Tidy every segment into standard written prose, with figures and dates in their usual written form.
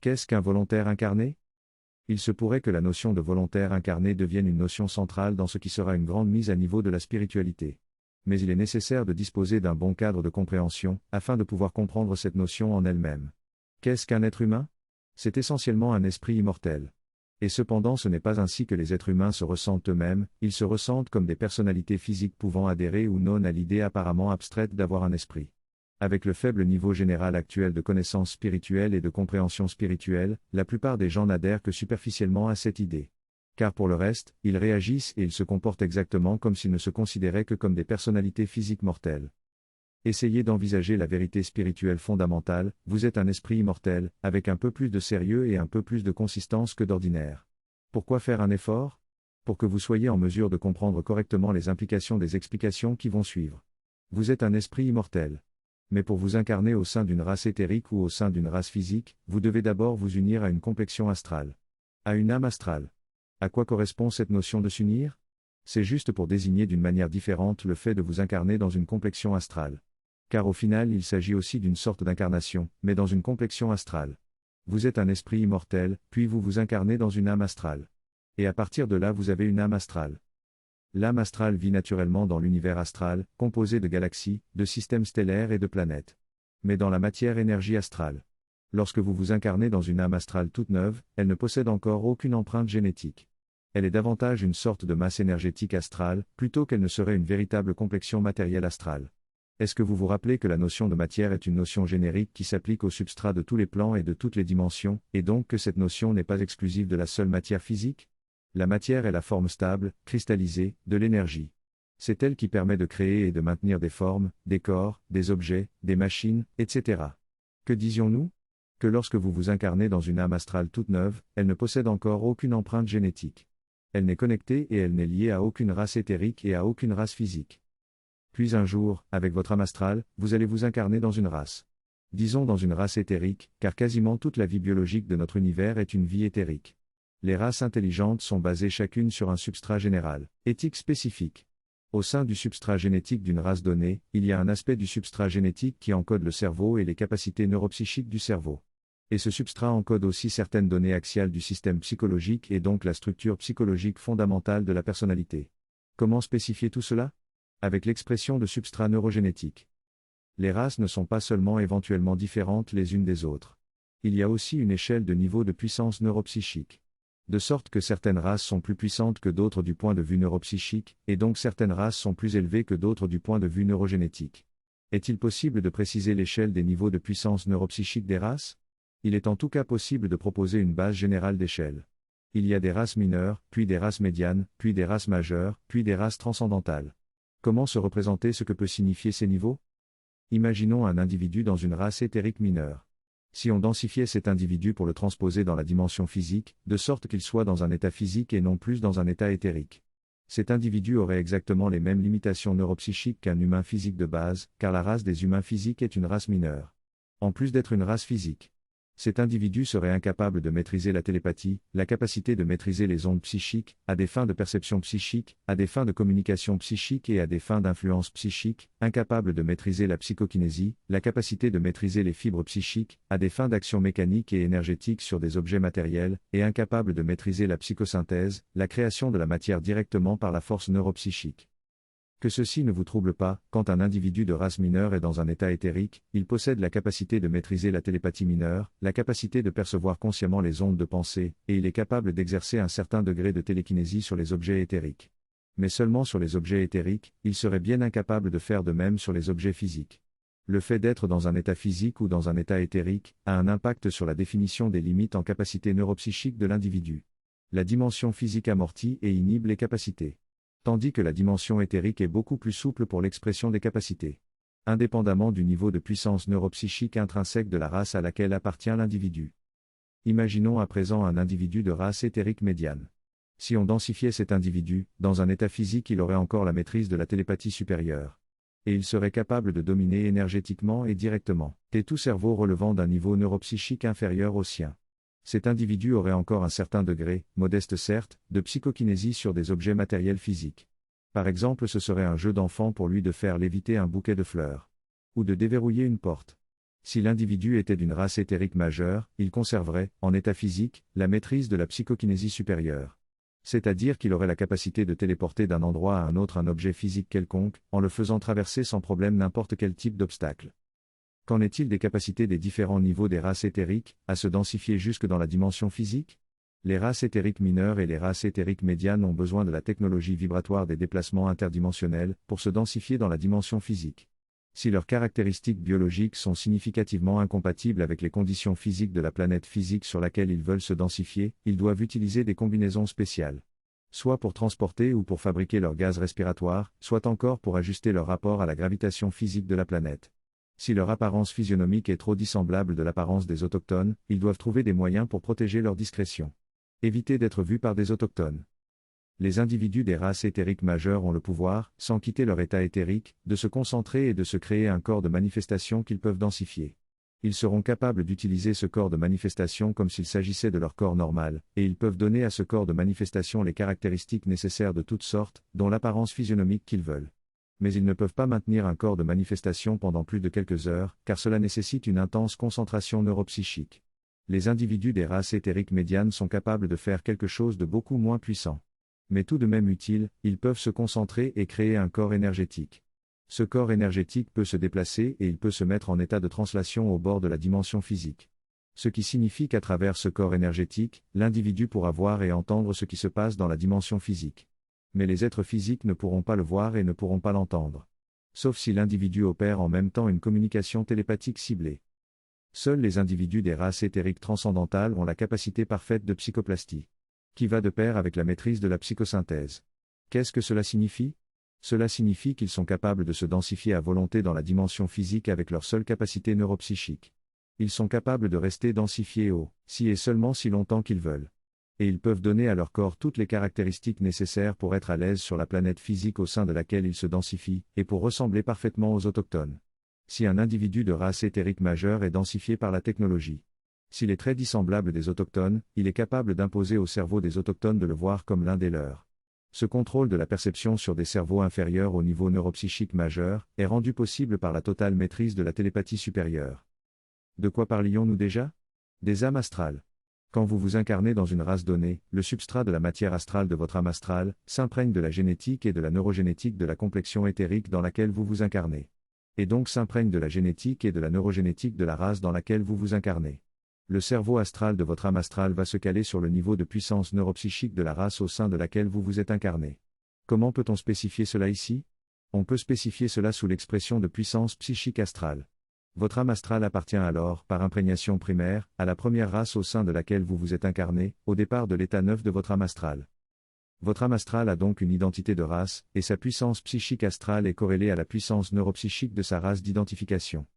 Qu'est-ce qu'un volontaire incarné? Il se pourrait que la notion de volontaire incarné devienne une notion centrale dans ce qui sera une grande mise à niveau de la spiritualité. Mais il est nécessaire de disposer d'un bon cadre de compréhension, afin de pouvoir comprendre cette notion en elle-même. Qu'est-ce qu'un être humain? C'est essentiellement un esprit immortel. Et cependant ce n'est pas ainsi que les êtres humains se ressentent eux-mêmes, ils se ressentent comme des personnalités physiques pouvant adhérer ou non à l'idée apparemment abstraite d'avoir un esprit. Avec le faible niveau général actuel de connaissance spirituelle et de compréhension spirituelle, la plupart des gens n'adhèrent que superficiellement à cette idée. Car pour le reste, ils réagissent et ils se comportent exactement comme s'ils ne se considéraient que comme des personnalités physiques mortelles. Essayez d'envisager la vérité spirituelle fondamentale, vous êtes un esprit immortel, avec un peu plus de sérieux et un peu plus de consistance que d'ordinaire. Pourquoi faire un effort? Pour que vous soyez en mesure de comprendre correctement les implications des explications qui vont suivre. Vous êtes un esprit immortel. Mais pour vous incarner au sein d'une race éthérique ou au sein d'une race physique, vous devez d'abord vous unir à une complexion astrale. À une âme astrale. À quoi correspond cette notion de s'unir? C'est juste pour désigner d'une manière différente le fait de vous incarner dans une complexion astrale. Car au final il s'agit aussi d'une sorte d'incarnation, mais dans une complexion astrale. Vous êtes un esprit immortel, puis vous vous incarnez dans une âme astrale. Et à partir de là vous avez une âme astrale. L'âme astrale vit naturellement dans l'univers astral, composé de galaxies, de systèmes stellaires et de planètes. Mais dans la matière énergie astrale. Lorsque vous vous incarnez dans une âme astrale toute neuve, elle ne possède encore aucune empreinte génétique. Elle est davantage une sorte de masse énergétique astrale, plutôt qu'elle ne serait une véritable complexion matérielle astrale. Est-ce que vous vous rappelez que la notion de matière est une notion générique qui s'applique au substrat de tous les plans et de toutes les dimensions, et donc que cette notion n'est pas exclusive de la seule matière physique? La matière est la forme stable, cristallisée, de l'énergie. C'est elle qui permet de créer et de maintenir des formes, des corps, des objets, des machines, etc. Que disions-nous? Que lorsque vous vous incarnez dans une âme astrale toute neuve, elle ne possède encore aucune empreinte génétique. Elle n'est connectée et elle n'est liée à aucune race éthérique et à aucune race physique. Puis un jour, avec votre âme astrale, vous allez vous incarner dans une race. Disons dans une race éthérique, car quasiment toute la vie biologique de notre univers est une vie éthérique. Les races intelligentes sont basées chacune sur un substrat général, éthique spécifique. Au sein du substrat génétique d'une race donnée, il y a un aspect du substrat génétique qui encode le cerveau et les capacités neuropsychiques du cerveau. Et ce substrat encode aussi certaines données axiales du système psychologique et donc la structure psychologique fondamentale de la personnalité. Comment spécifier tout cela? Avec l'expression de substrat neurogénétique. Les races ne sont pas seulement éventuellement différentes les unes des autres. Il y a aussi une échelle de niveau de puissance neuropsychique. De sorte que certaines races sont plus puissantes que d'autres du point de vue neuropsychique, et donc certaines races sont plus élevées que d'autres du point de vue neurogénétique. Est-il possible de préciser l'échelle des niveaux de puissance neuropsychique des races? Il est en tout cas possible de proposer une base générale d'échelle. Il y a des races mineures, puis des races médianes, puis des races majeures, puis des races transcendantales. Comment se représenter ce que peut signifier ces niveaux? Imaginons un individu dans une race éthérique mineure. Si on densifiait cet individu pour le transposer dans la dimension physique, de sorte qu'il soit dans un état physique et non plus dans un état éthérique. Cet individu aurait exactement les mêmes limitations neuropsychiques qu'un humain physique de base, car la race des humains physiques est une race mineure. En plus d'être une race physique. Cet individu serait incapable de maîtriser la télépathie, la capacité de maîtriser les ondes psychiques, à des fins de perception psychique, à des fins de communication psychique et à des fins d'influence psychique, incapable de maîtriser la psychokinésie, la capacité de maîtriser les fibres psychiques, à des fins d'action mécanique et énergétique sur des objets matériels, et incapable de maîtriser la psychosynthèse, la création de la matière directement par la force neuropsychique. Que ceci ne vous trouble pas, quand un individu de race mineure est dans un état éthérique, il possède la capacité de maîtriser la télépathie mineure, la capacité de percevoir consciemment les ondes de pensée, et il est capable d'exercer un certain degré de télékinésie sur les objets éthériques. Mais seulement sur les objets éthériques, il serait bien incapable de faire de même sur les objets physiques. Le fait d'être dans un état physique ou dans un état éthérique, a un impact sur la définition des limites en capacité neuropsychique de l'individu. La dimension physique amortit et inhibe les capacités. Tandis que la dimension éthérique est beaucoup plus souple pour l'expression des capacités. Indépendamment du niveau de puissance neuropsychique intrinsèque de la race à laquelle appartient l'individu. Imaginons à présent un individu de race éthérique médiane. Si on densifiait cet individu, dans un état physique il aurait encore la maîtrise de la télépathie supérieure. Et il serait capable de dominer énergétiquement et directement, et tout cerveau relevant d'un niveau neuropsychique inférieur au sien. Cet individu aurait encore un certain degré, modeste certes, de psychokinésie sur des objets matériels physiques. Par exemple, ce serait un jeu d'enfant pour lui de faire léviter un bouquet de fleurs. Ou de déverrouiller une porte. Si l'individu était d'une race éthérique majeure, il conserverait, en état physique, la maîtrise de la psychokinésie supérieure. C'est-à-dire qu'il aurait la capacité de téléporter d'un endroit à un autre un objet physique quelconque, en le faisant traverser sans problème n'importe quel type d'obstacle. Qu'en est-il des capacités des différents niveaux des races éthériques, à se densifier jusque dans la dimension physique? Les races éthériques mineures et les races éthériques médianes ont besoin de la technologie vibratoire des déplacements interdimensionnels, pour se densifier dans la dimension physique. Si leurs caractéristiques biologiques sont significativement incompatibles avec les conditions physiques de la planète physique sur laquelle ils veulent se densifier, ils doivent utiliser des combinaisons spéciales. Soit pour transporter ou pour fabriquer leur gaz respiratoire, soit encore pour ajuster leur rapport à la gravitation physique de la planète. Si leur apparence physionomique est trop dissemblable de l'apparence des autochtones, ils doivent trouver des moyens pour protéger leur discrétion. Éviter d'être vus par des autochtones. Les individus des races éthériques majeures ont le pouvoir, sans quitter leur état éthérique, de se concentrer et de se créer un corps de manifestation qu'ils peuvent densifier. Ils seront capables d'utiliser ce corps de manifestation comme s'il s'agissait de leur corps normal, et ils peuvent donner à ce corps de manifestation les caractéristiques nécessaires de toutes sortes, dont l'apparence physionomique qu'ils veulent. Mais ils ne peuvent pas maintenir un corps de manifestation pendant plus de quelques heures, car cela nécessite une intense concentration neuropsychique. Les individus des races éthériques médianes sont capables de faire quelque chose de beaucoup moins puissant. Mais tout de même utile, ils peuvent se concentrer et créer un corps énergétique. Ce corps énergétique peut se déplacer et il peut se mettre en état de translation au bord de la dimension physique. Ce qui signifie qu'à travers ce corps énergétique, l'individu pourra voir et entendre ce qui se passe dans la dimension physique. Mais les êtres physiques ne pourront pas le voir et ne pourront pas l'entendre. Sauf si l'individu opère en même temps une communication télépathique ciblée. Seuls les individus des races éthériques transcendantales ont la capacité parfaite de psychoplastie, qui va de pair avec la maîtrise de la psychosynthèse. Qu'est-ce que cela signifie? Cela signifie qu'ils sont capables de se densifier à volonté dans la dimension physique avec leur seule capacité neuropsychique. Ils sont capables de rester densifiés si et seulement si longtemps qu'ils veulent. Et ils peuvent donner à leur corps toutes les caractéristiques nécessaires pour être à l'aise sur la planète physique au sein de laquelle ils se densifient, et pour ressembler parfaitement aux autochtones. Si un individu de race éthérique majeure est densifié par la technologie, s'il est très dissemblable des autochtones, il est capable d'imposer au cerveau des autochtones de le voir comme l'un des leurs. Ce contrôle de la perception sur des cerveaux inférieurs au niveau neuropsychique majeur est rendu possible par la totale maîtrise de la télépathie supérieure. De quoi parlions-nous déjà? Des âmes astrales. Quand vous vous incarnez dans une race donnée, le substrat de la matière astrale de votre âme astrale s'imprègne de la génétique et de la neurogénétique de la complexion éthérique dans laquelle vous vous incarnez. Et donc s'imprègne de la génétique et de la neurogénétique de la race dans laquelle vous vous incarnez. Le cerveau astral de votre âme astrale va se caler sur le niveau de puissance neuropsychique de la race au sein de laquelle vous vous êtes incarné. Comment peut-on spécifier cela ici? On peut spécifier cela sous l'expression de puissance psychique astrale. Votre âme astrale appartient alors, par imprégnation primaire, à la première race au sein de laquelle vous vous êtes incarné, au départ de l'état neuf de votre âme astrale. Votre âme astrale a donc une identité de race, et sa puissance psychique astrale est corrélée à la puissance neuropsychique de sa race d'identification.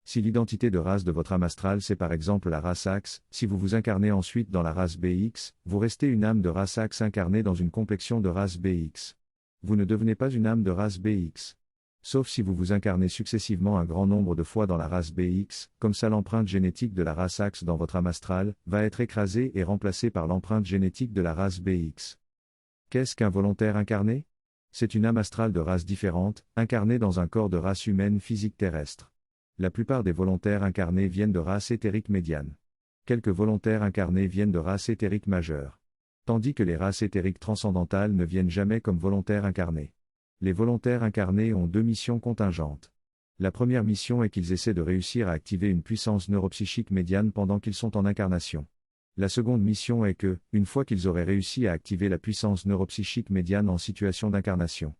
Si l'identité de race de votre âme astrale c'est par exemple la race Axe, si vous vous incarnez ensuite dans la race BX, vous restez une âme de race Axe incarnée dans une complexion de race BX. Vous ne devenez pas une âme de race BX. Sauf si vous vous incarnez successivement un grand nombre de fois dans la race BX, comme ça l'empreinte génétique de la race Axe dans votre âme astrale va être écrasée et remplacée par l'empreinte génétique de la race BX. Qu'est-ce qu'un volontaire incarné? C'est une âme astrale de race différente, incarnée dans un corps de race humaine physique terrestre. La plupart des volontaires incarnés viennent de races éthériques médianes. Quelques volontaires incarnés viennent de races éthériques majeures. Tandis que les races éthériques transcendantales ne viennent jamais comme volontaires incarnés. Les volontaires incarnés ont deux missions contingentes. La première mission est qu'ils essaient de réussir à activer une puissance neuropsychique médiane pendant qu'ils sont en incarnation. La seconde mission est que, une fois qu'ils auraient réussi à activer la puissance neuropsychique médiane en situation d'incarnation,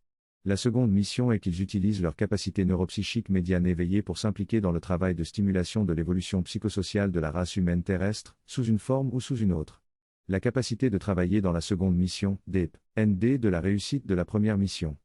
la seconde mission est qu'ils utilisent leur capacité neuropsychique médiane éveillée pour s'impliquer dans le travail de stimulation de l'évolution psychosociale de la race humaine terrestre, sous une forme ou sous une autre. La capacité de travailler dans la seconde mission, dépend de la réussite de la première mission.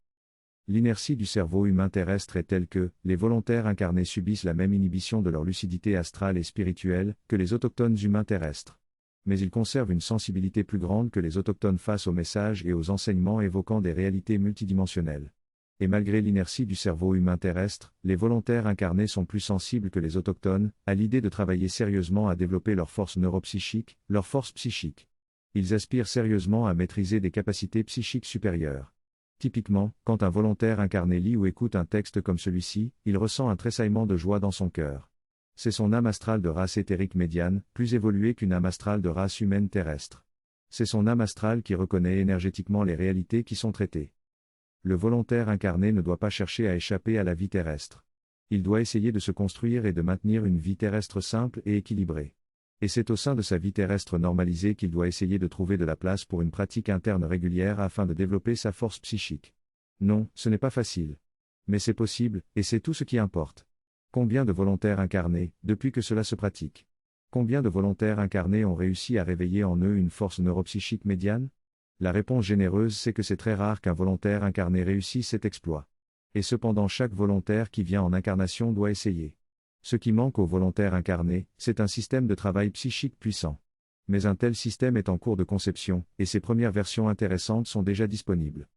L'inertie du cerveau humain terrestre est telle que, les volontaires incarnés subissent la même inhibition de leur lucidité astrale et spirituelle, que les autochtones humains terrestres. Mais ils conservent une sensibilité plus grande que les autochtones face aux messages et aux enseignements évoquant des réalités multidimensionnelles. Et malgré l'inertie du cerveau humain terrestre, les volontaires incarnés sont plus sensibles que les autochtones, à l'idée de travailler sérieusement à développer leur force neuropsychique, leur force psychique. Ils aspirent sérieusement à maîtriser des capacités psychiques supérieures. Typiquement, quand un volontaire incarné lit ou écoute un texte comme celui-ci, il ressent un tressaillement de joie dans son cœur. C'est son âme astrale de race éthérique médiane, plus évoluée qu'une âme astrale de race humaine terrestre. C'est son âme astrale qui reconnaît énergétiquement les réalités qui sont traitées. Le volontaire incarné ne doit pas chercher à échapper à la vie terrestre. Il doit essayer de se construire et de maintenir une vie terrestre simple et équilibrée. Et c'est au sein de sa vie terrestre normalisée qu'il doit essayer de trouver de la place pour une pratique interne régulière afin de développer sa force psychique. Non, ce n'est pas facile. Mais c'est possible, et c'est tout ce qui importe. Combien de volontaires incarnés, depuis que cela se pratique? Combien de volontaires incarnés ont réussi à réveiller en eux une force neuropsychique médiane? La réponse généreuse c'est que c'est très rare qu'un volontaire incarné réussisse cet exploit. Et cependant chaque volontaire qui vient en incarnation doit essayer. Ce qui manque aux volontaires incarnés, c'est un système de travail psychique puissant. Mais un tel système est en cours de conception, et ses premières versions intéressantes sont déjà disponibles.